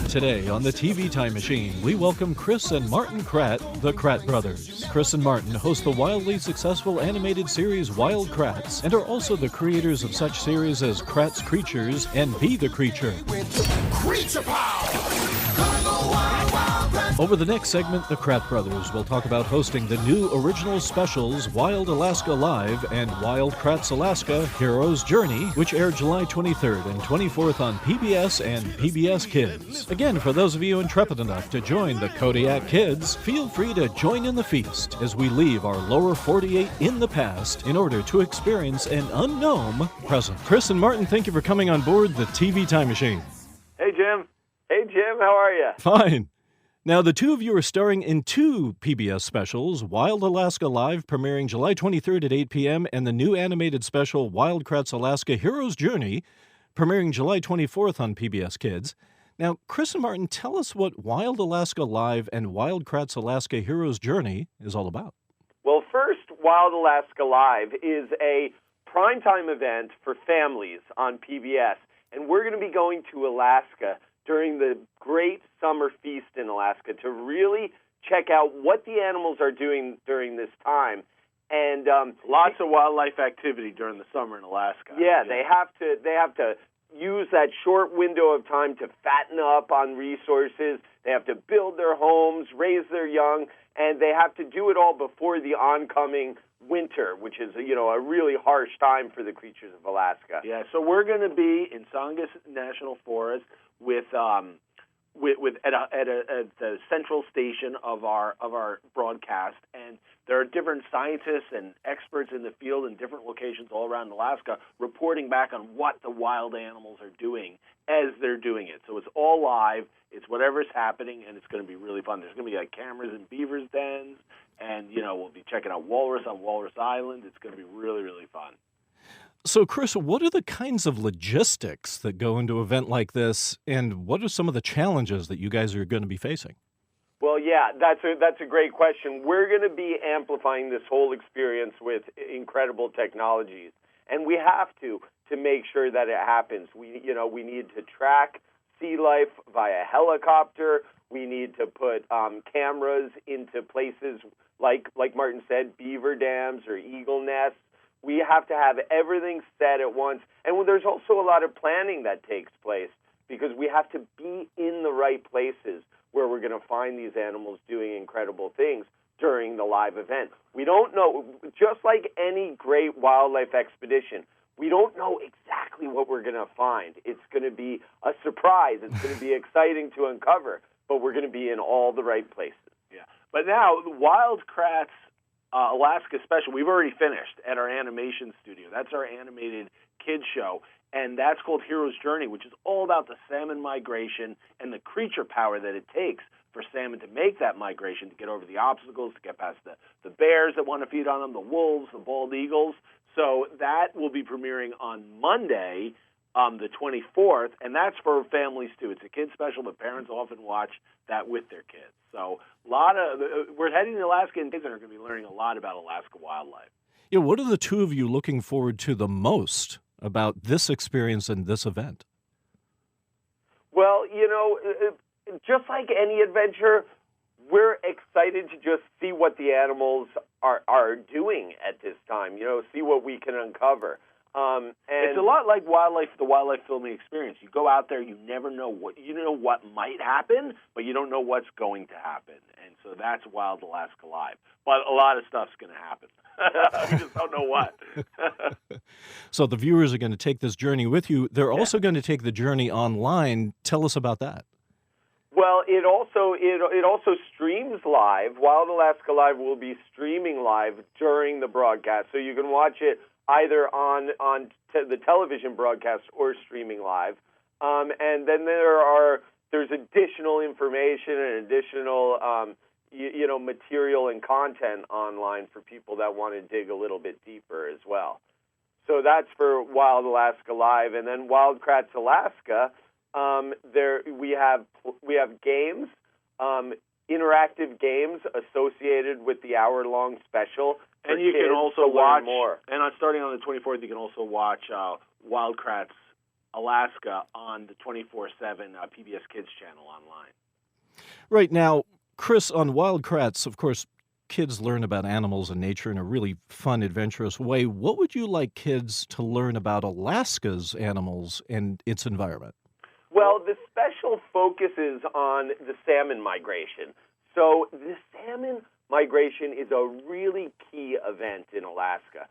Today on the TV Time Machine, we welcome Chris and Martin Kratt, the Kratt Brothers. Chris and Martin host the wildly successful animated series Wild Kratts and are also the creators of such series as Kratt's Creatures and Be the Creature. Creature power! Over the next segment, the Kratt Brothers will talk about hosting the new original specials Wild Alaska Live and Wild Kratts Alaska Hero's Journey, which aired July 23rd and 24th on PBS and PBS Kids. Again, for those of you intrepid enough to join the Kodiak Kids, feel free to join in the feast as we leave our lower 48 in the past in order to experience an unknown present. Chris and Martin, thank you for coming on board the TV Time Machine. Hey, Jim. Hey, Jim. How are you? Fine. Now, the two of you are starring in two PBS specials, Wild Alaska Live, premiering July 23rd at 8 p.m., and the new animated special, Wild Kratts Alaska Hero's Journey, premiering July 24th on PBS Kids. Now, Chris and Martin, tell us what Wild Alaska Live and Wild Kratts Alaska Hero's Journey is all about. Well, first, Wild Alaska Live is a primetime event for families on PBS, and we're going to be going to Alaska during the great summer feast in Alaska to really check out what the animals are doing during this time. And lots of wildlife activity during the summer in Alaska. Yeah, they have to use that short window of time to fatten up on resources. They have to build their homes, raise their young, and they have to do it all before the oncoming winter, which is a really harsh time for the creatures of Alaska. Yeah, so we're going to be in Songus National Forest with at the central station of our broadcast, and there are different scientists and experts in the field in different locations all around Alaska reporting back on what the wild animals are doing as they're doing it. So it's all live. It's whatever's happening, and it's going to be really fun. There's going to be cameras in beavers' dens, and we'll be checking out walrus on Walrus Island. It's going to be really, really fun. So, Chris, what are the kinds of logistics that go into an event like this, and what are some of the challenges that you guys are going to be facing? Well, yeah, that's a great question. We're going to be amplifying this whole experience with incredible technologies, and we have to make sure that it happens. We need to track sea life via helicopter. We need to put cameras into places like Martin said, beaver dams or eagle nests. We have to have everything set at once. And there's also a lot of planning that takes place because we have to be in the right places where we're going to find these animals doing incredible things during the live event. We don't know, just like any great wildlife expedition, we don't know exactly what we're going to find. It's going to be a surprise. It's going to be exciting to uncover, but we're going to be in all the right places. Yeah. But now, the Wild Kratts Alaska special, we've already finished at our animation studio. That's our animated kids show, and that's called Hero's Journey, which is all about the salmon migration and the creature power that it takes for salmon to make that migration, to get over the obstacles, to get past the bears that want to feed on them, the wolves, the bald eagles. So that will be premiering on Monday, the 24th, and that's for families too. It's a kids special, but parents often watch that with their kids. So we're heading to Alaska, and kids are going to be learning a lot about Alaska wildlife. Yeah, what are the two of you looking forward to the most about this experience and this event? Well, just like any adventure, we're excited to just see what the animals are doing at this time, see what we can uncover. And it's a lot like the wildlife filming experience. You go out there, you never know what might happen, but you don't know what's going to happen. And so that's Wild Alaska Live. But a lot of stuff's going to happen. We just don't know what. So the viewers are going to take this journey with you. They're also going to take the journey online. Tell us about that. Well, it also streams live. Wild Alaska Live will be streaming live during the broadcast, so you can watch it either on the television broadcast or streaming live. And then there's additional information and additional material and content online for people that want to dig a little bit deeper as well. So that's for Wild Alaska Live, and then Wild Kratts Alaska. We have games, interactive games associated with the hour-long special. And you can also watch more. And starting on the 24th, you can also watch Wild Kratts Alaska on the 24/7 PBS Kids channel online. Right now, Chris, on Wild Kratts, of course, kids learn about animals and nature in a really fun, adventurous way. What would you like kids to learn about Alaska's animals and its environment? Well, the special focuses on the salmon migration. So the salmon migration is a really key event in Alaska.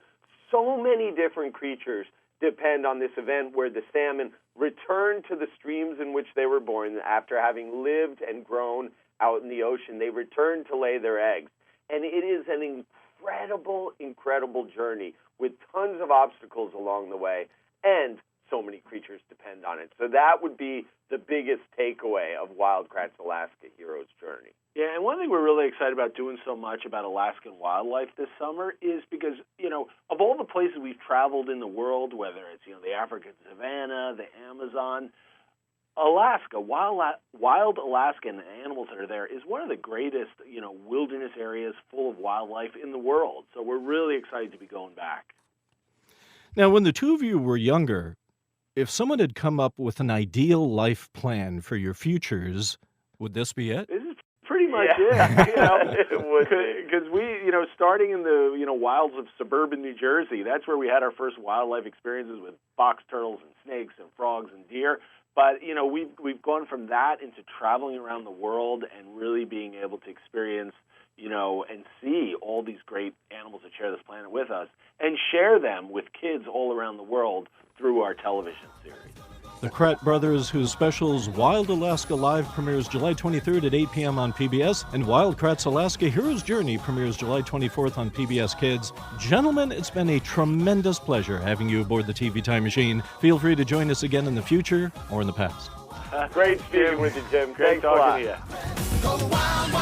So many different creatures depend on this event where the salmon return to the streams in which they were born after having lived and grown out in the ocean. They return to lay their eggs. And it is an incredible, incredible journey with tons of obstacles along the way, and so many creatures depend on it. So that would be the biggest takeaway of Wild Kratts Alaska Hero's Journey. Yeah, and one thing we're really excited about doing so much about Alaskan wildlife this summer is because, of all the places we've traveled in the world, whether it's, the African savanna, the Amazon, Alaska, wild Alaska and the animals that are there is one of the greatest, wilderness areas full of wildlife in the world. So we're really excited to be going back. Now, when the two of you were younger, if someone had come up with an ideal life plan for your futures, would this be it? This is pretty much it. Because we, starting in the, wilds of suburban New Jersey, that's where we had our first wildlife experiences with box turtles and snakes and frogs and deer. But, we've gone from that into traveling around the world and really being able to experience, and see all these great animals that share this planet with us and share them with kids all around the world through our television series. The Kratt Brothers, whose specials Wild Alaska Live premieres July 23rd at 8 p.m. on PBS, and Wild Kratts Alaska Hero's Journey premieres July 24th on PBS Kids. Gentlemen, it's been a tremendous pleasure having you aboard the TV Time Machine. Feel free to join us again in the future or in the past. Great speaking with you, Jim. Great Thanks a lot. talking to you. Go wild,